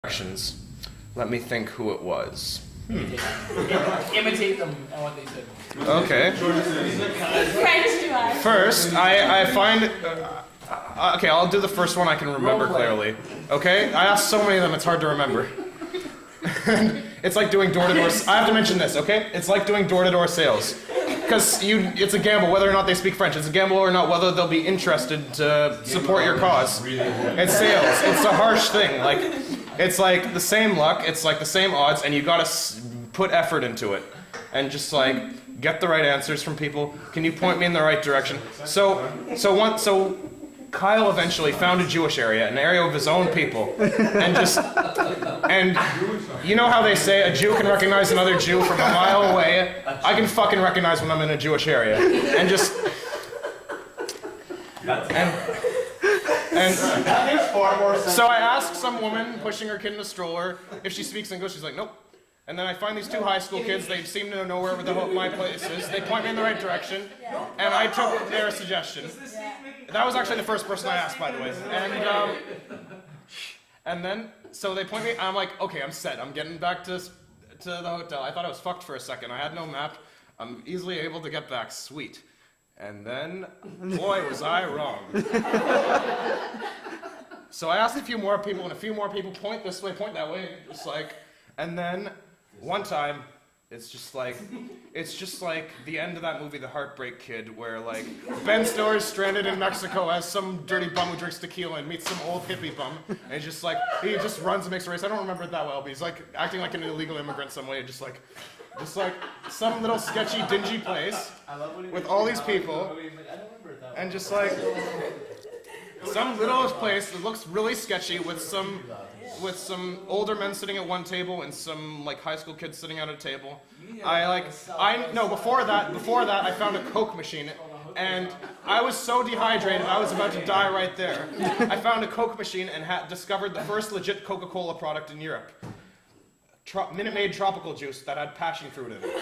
directions. Let me think who it was. Imitate them on what they said. Okay. French to us. First, I find... okay, I'll do the first one I can remember clearly. Okay? I asked so many of them, it's hard to remember. It's like doing door-to-door... I have to mention this, okay? It's like doing door-to-door sales. Because it's a gamble whether or not they speak French. It's a gamble or not whether they'll be interested to support your cause. It's sales. It's a harsh thing. Like, it's like the same luck, it's like the same odds, and you gotta put effort into it. And just like, get the right answers from people. Can you point me in the right direction? So Kyle eventually found a Jewish area, an area of his own people. And you know how they say a Jew can recognize another Jew from a mile away? I can fucking recognize when I'm in a Jewish area. And just... And so I asked some woman pushing her kid in a stroller if she speaks English. She's like, nope. And then I find these two high school kids. They seem to know where my place is. They point me in the right direction. And I took their suggestion. That was actually the first person I asked, by the way. And then, so they point me, I'm like, okay, I'm set. I'm getting back to the hotel. I thought I was fucked for a second. I had no map. I'm easily able to get back. Sweet. And then, boy, was I wrong. So I asked a few more people, and a few more people point this way, point that way. Just like, and then one time, it's just like the end of that movie, The Heartbreak Kid, where like Ben Stiller's stranded in Mexico as some dirty bum who drinks tequila and meets some old hippie bum, and he just runs and makes a race. I don't remember it that well, but he's like acting like an illegal immigrant some way, just like some little sketchy, dingy place with all these people, and just like some little place that looks really sketchy with some older men sitting at one table and some like high school kids sitting at a table. Before that I found a Coke machine, and I was so dehydrated I was about to die right there. I found a Coke machine and discovered the first legit Coca-Cola product in Europe. Minute Maid tropical juice that had passion fruit in it.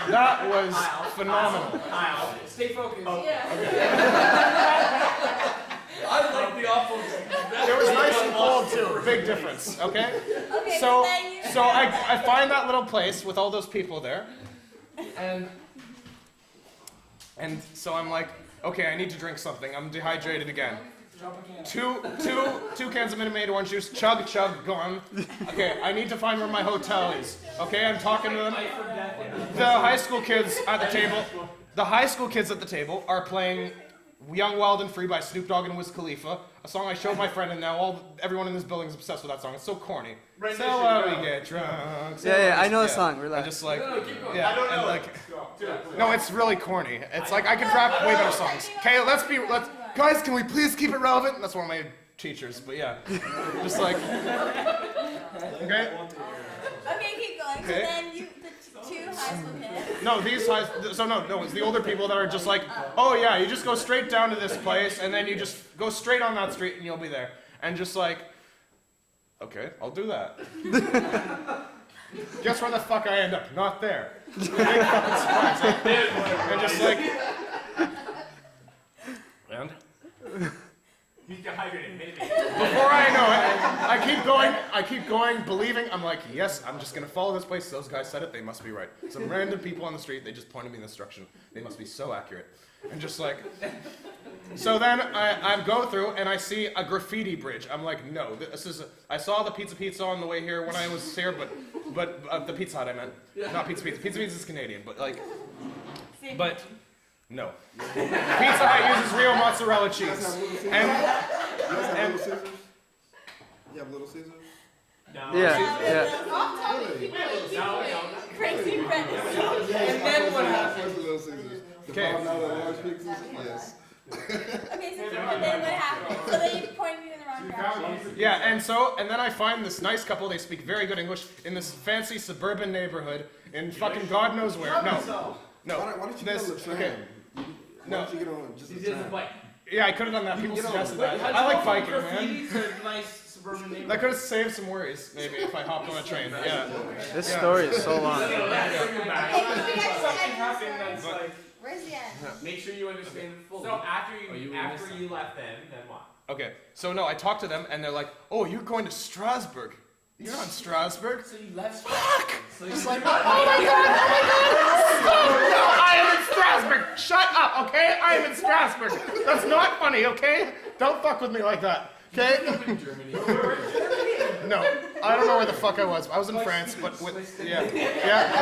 That was phenomenal. Stay focused. I like the awful. It was nice and cold too. Big difference. Okay. Okay. So I find that little place with all those people there, and so I'm like, okay, I need to drink something. I'm dehydrated again. Two cans of Minute Maid orange juice. Chug, gone. Okay, I need to find where my hotel is. Okay, I'm talking to them. The high school kids at the table. The high school kids at the table are playing Young, Wild and Free by Snoop Dogg and Wiz Khalifa, a song I showed my friend, and now everyone in this building is obsessed with that song. It's so corny. So we get drunk. I know the song. Relax. And just like, and like, no, it's really corny. It's like I could rap way better songs. Okay, guys, can we please keep it relevant? That's one of my teachers, but yeah, just like, okay. Okay, keep going. Okay. So then the two high school kids. No, it's the older people that are just like, oh yeah, you just go straight down to this place, and then you just go straight on that street, and you'll be there. And just like, okay, I'll do that. Guess where the fuck I end up? Not there. Big fucking surprise. And just like, and He's dehydrated, maybe. before I know it, I keep going, believing. I'm like, yes, I'm just gonna follow this place. Those guys said it, they must be right. Some random people on the street, they just pointed me in this direction. They must be so accurate. And just like, so then I go through and I see a graffiti bridge. I'm like, no, I saw the Pizza on the way here when I was here, but the Pizza Hut I meant. Not Pizza. Pizza is Canadian, but like, no. Pizza Hut uses real mozzarella cheese. And you have Little Caesars? No. Yeah. Crazy friends. And then what happened? Little Caesars. Okay. The large pizzas? Yes. Okay, so then what happened? So then you pointed me in the wrong direction. yeah, and then I find this nice couple. They speak very good English in this fancy suburban neighborhood in fucking God knows where. No. Why don't you get on the train? Okay. Why don't you get on just the train? Yeah, I could have done that. People suggested that. I like biking, man. Nice suburban neighborhood. That could have saved some worries, maybe, if I hopped on a train. Yeah. This story is so long. Hey, can we Something happened actually that's like. Where's the end? Make sure you understand it fully. So after you left then what? Okay, so no, I talked to them and they're like, oh, you're going to Strasbourg. You're on Strasbourg? So you left. Fuck! So you Just like, oh my god! No, I am in Strasbourg! Shut up, okay? I am in Strasbourg! That's not funny, okay? Don't fuck with me like that, okay? Germany. No, I don't know where the fuck I was. I was in France, but with, yeah, okay.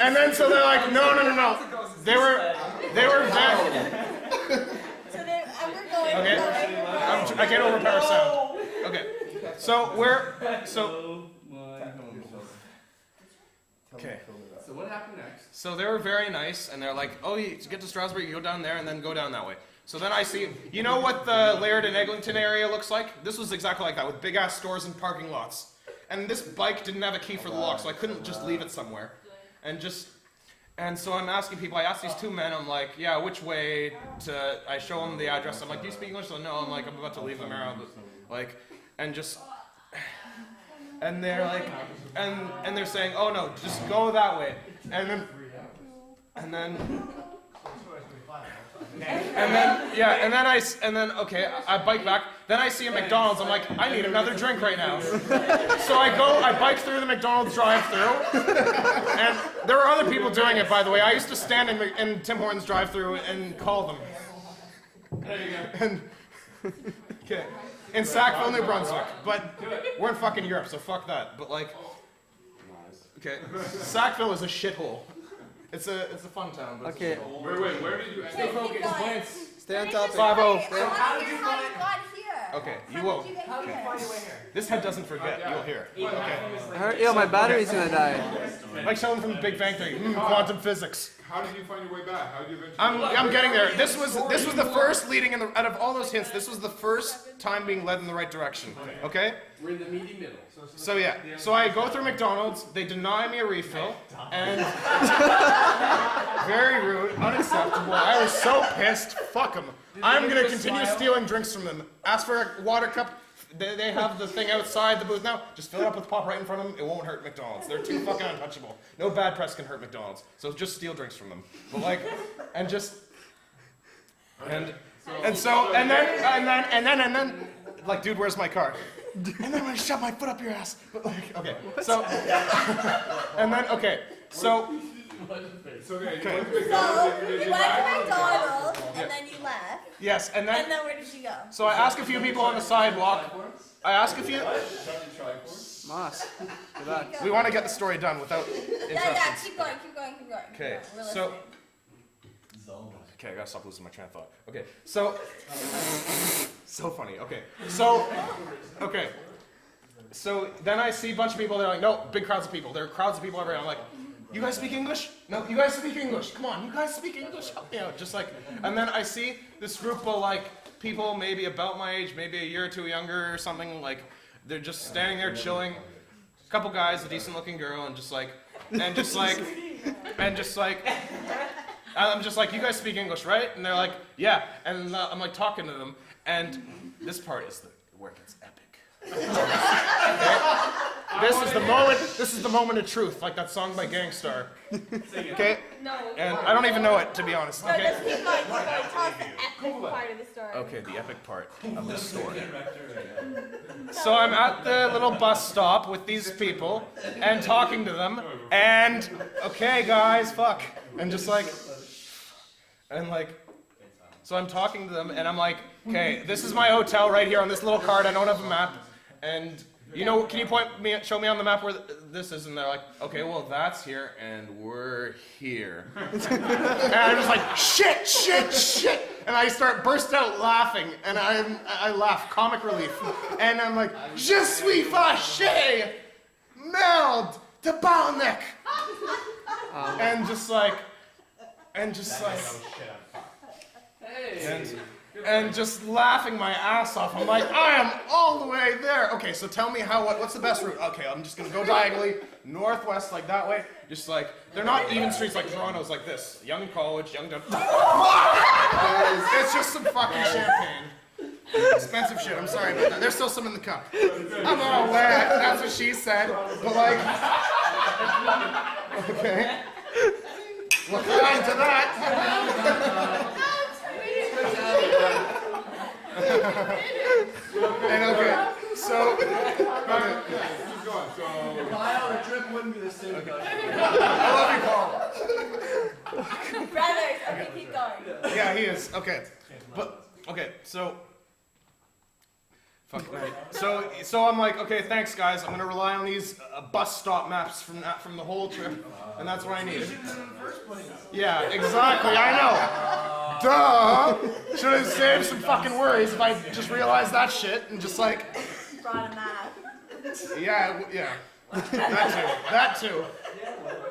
And then so they're like, no. They were back. So then we're going. Okay. I can't overpower sound. Okay. So okay. So what happened next? So they were very nice, and they're like, oh, you get to Strasbourg, you go down there, and then go down that way. So then I see, you know what the Laird and Eglinton area looks like? This was exactly like that, with big-ass stores and parking lots. And this bike didn't have a key for the lock, so I couldn't just leave it somewhere. And so I'm asking people, I asked these two men, I'm like, yeah, which way to, I show them the address, I'm like, do you speak English? So no, I'm like, I'm about to leave them around, like, and they're like, and they're saying, oh no, just go that way. And then, okay, I bike back. Then I see a McDonald's. I'm like, I need another drink right now. So I bike through the McDonald's drive-through, and there were other people doing it, by the way. I used to stand in Tim Hortons drive-through and call them. There you go. And okay, in Sackville, New Brunswick, but we're in fucking Europe, so fuck that. But like, okay, Sackville is a shithole. It's a fun town, but Okay. it's a shithole. Wait, where did you end Stay up? focused. Stay on topic. 5-0. I want to hear how you got here. Okay, you How won't. did you get How did you here? find your way here? This head doesn't forget. You'll hear. Okay. I heard, yo, my battery's gonna die. Like someone from the Big Bang Theory. Quantum physics. How did you find your way back? How did you eventually? I'm getting there. This was the first leading in the out of all those hints. This was the first time being led in the right direction. Okay. We're in the meaty middle. So yeah. So I go through McDonald's. They deny me a refill, and very rude, unacceptable. I was so pissed. Fuck them. I'm gonna continue stealing drinks from them. Ask for a water cup. They have the thing outside the booth now. Just fill it up with pop right in front of them. It won't hurt McDonald's. They're too fucking untouchable. No bad press can hurt McDonald's. So just steal drinks from them. But like, and then, like, dude, where's my car? And then I'm gonna shove my foot up your ass. But like, okay. So, and then, okay. So. So okay, So you went to McDonald's and then you left. Yes, and then where did you go? so I ask a few people on the sidewalk. I ask a few. Moss. Good luck. We want to get the story done without Yeah, interruptions. keep going. Okay, We're so. listening. Okay, I gotta stop losing my train of thought. Okay, so. So funny. Okay, so. Okay. So then I see a bunch of people. They're like, no, big crowds of people. There are crowds of people everywhere. I'm like, you guys speak English? No, you guys speak English. Come on, you guys speak English. Help me out. Just like, and then I see this group of like people, maybe about my age, maybe a year or two younger or something. Like, they're just standing there chilling. A couple guys, a decent-looking girl, and just like, I'm just like, you guys speak English, right? And they're like, yeah. And I'm like talking to them, and this part is where it gets epic. Okay? This is the moment of truth, like that song by Gangstar. Okay? No. And I don't even know it, to be honest. No, Okay? just keep going. Tell us the epic part of the story. Okay, the epic part of this story. So I'm at the little bus stop with these people and talking to them, and okay, guys, fuck, and just like, and like, so I'm talking to them, and I'm like, okay, this is my hotel right here on this little card. I don't have a map, and you know, can you show me on the map where this is? And they're like, okay, well, that's here, and we're here. And I'm just like, shit. And I burst out laughing, and I laugh, comic relief. And I'm like, je suis fâché, merde, de Balnek. And just like, and just laughing my ass off. I'm like, I am all the way there. Okay, so tell me what's the best route? Okay, I'm just gonna go diagonally, northwest, like that way. Just like, they're not even streets like Toronto's like this. Young College, Young Dumb. It's just some fucking champagne. Expensive shit, I'm sorry about that. There's still some in the cup. I'm all wet, that's what she said. But like, okay. Look on to that. And okay, so Keep going. So, Kyle, the trip wouldn't be the same. I love you, Paul. Brothers. Okay, keep going. Yeah, he is. Okay, but okay, so. Fuck night. So I'm like, okay, thanks guys. I'm gonna rely on these bus stop maps from the whole trip, and that's what I need. Yeah, exactly. I know. Duh. Should have saved some fucking worries if I just realized that shit and just like. Brought a map. Yeah. That too.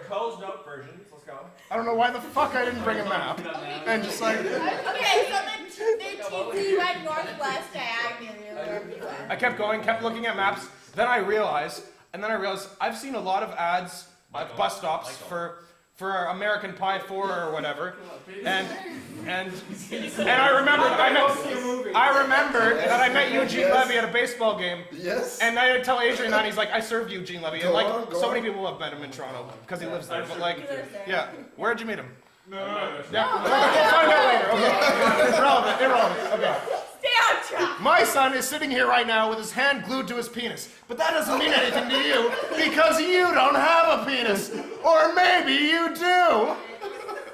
Closed up versions. Let's go. I don't know why the fuck I didn't bring a map, and just like. Okay, so the TP went northwest diagonally. I kept going, kept looking at maps. Then I realized I've seen a lot of ads at bus stops for American Pie 4 or whatever, and I remembered that I met Eugene Levy at a baseball game. Yes. And I tell Adrian that, and he's like, I served Eugene Levy, and Go like on. so many people have met him in Toronto because he lives there. But like, He lives there. yeah, where'd you meet him? no. Yeah, we'll find out later. Okay, irrelevant. Okay. Stay on track. My son is sitting here right now with his hand glued to his penis. But that doesn't mean anything to you because you don't have a penis. Or maybe you do.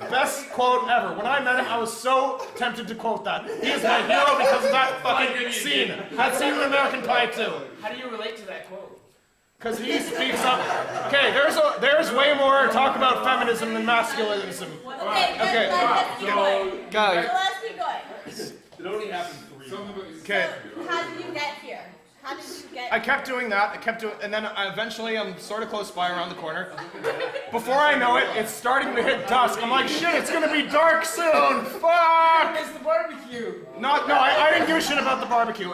Best quote ever. When I met him, I was so tempted to quote that. He is my hero because of that fucking scene. That scene in American Pie 2. How do you relate to that quote? Because he speaks up. Okay, there's way more talk about feminism than masculinism. Okay, let's keep going. Go. So let's keep going. It only happened 3 Okay. How did you get here? How did you get I kept doing that, and then eventually I'm sort of close by around the corner. Before I know it, it's starting to hit dusk. I'm like, shit, it's gonna be dark soon, fuck! It's the barbecue. No, I didn't give a shit about the barbecue,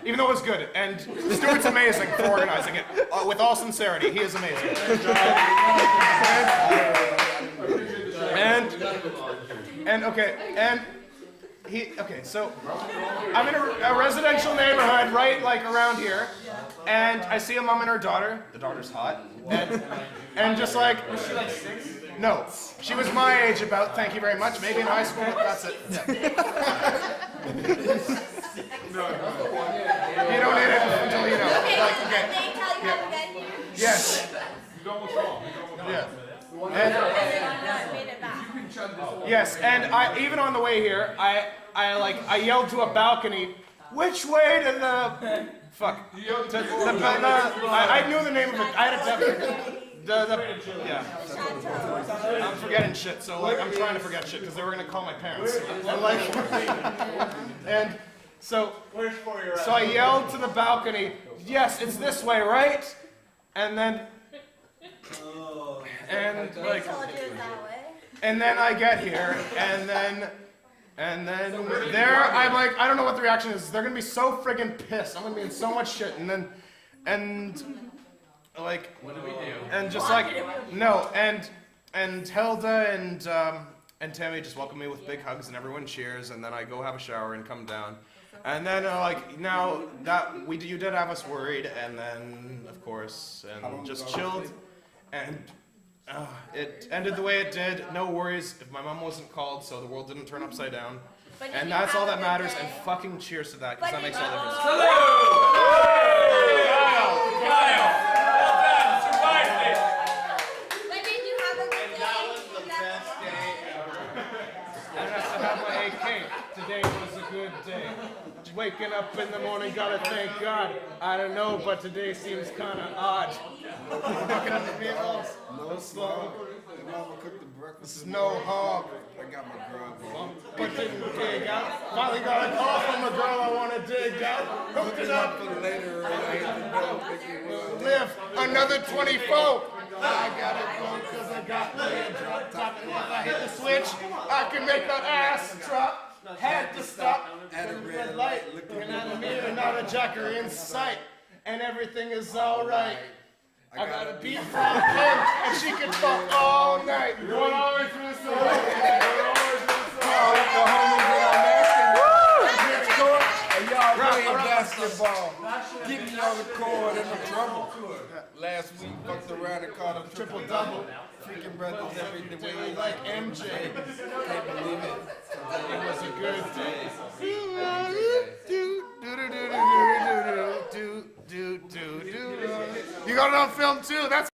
even though it was good, and Stuart's amazing for organizing it, with all sincerity, he is amazing. So I'm in a residential neighborhood, right, like around here, and I see a mom and her daughter. The daughter's hot, and just like, Was she like 6? no, she was my age about. Thank you very much. Maybe in high school. That's it. You don't need it until you know. Okay, Like, so okay. they tell you how to get here. Yes. He's almost wrong. Yeah. And then you made it back. Yes, and even on the way here, I yelled to a balcony, which way to the fuck? I knew the name of it. I had it yeah. I'm forgetting shit, so like I'm trying to forget shit because they were gonna call my parents. And like, and so I yelled to the balcony, yes, it's this way, right? And then. And like, Told you it was that way. and then I get here, and then there I'm like, I don't know what the reaction is. They're gonna be so friggin' pissed. I'm gonna be in so much shit, and like, What do we do? and just like, no, and Hilda and Tammy just welcome me with big hugs, and everyone cheers, and then I go have a shower and come down. And then like now that you did have us worried, and then of course and just chilled, and it ended the way it did. No worries if my mom wasn't called, so the world didn't turn upside down, But and you that's all have that a matters. good And day. fucking cheers to that, because But that makes you- all the difference. But did you have a good day? I have to have my AK. Today was a good day. Just waking up in the morning, gotta thank God. I don't know, but today seems kinda odd. Looking at the vehicles, no slow. Mama cooked the breakfast. This is no hog. I got my grub on. But didn't dig out. Finally got a call from a girl I wanna dig out. Hooked it up, For later, I hit the bell, thinking, well, live another 24. I got it going cause I got the drop top. And if I hit the switch, I can make that ass drop. Had to stop. at a Red light, looking at a mirror, not a jacker in sight, and everything is alright. I got a beat from Kim, and she can fuck all night. Going all the way through the side. the homies that I'm asking, next door, and y'all out playing basketball. Keep me on the court in the trouble. Last week, fucked around and caught a triple double. Freaking brothers every day. Like MJ. Can't believe it. It was a good day. You got it on film too. That's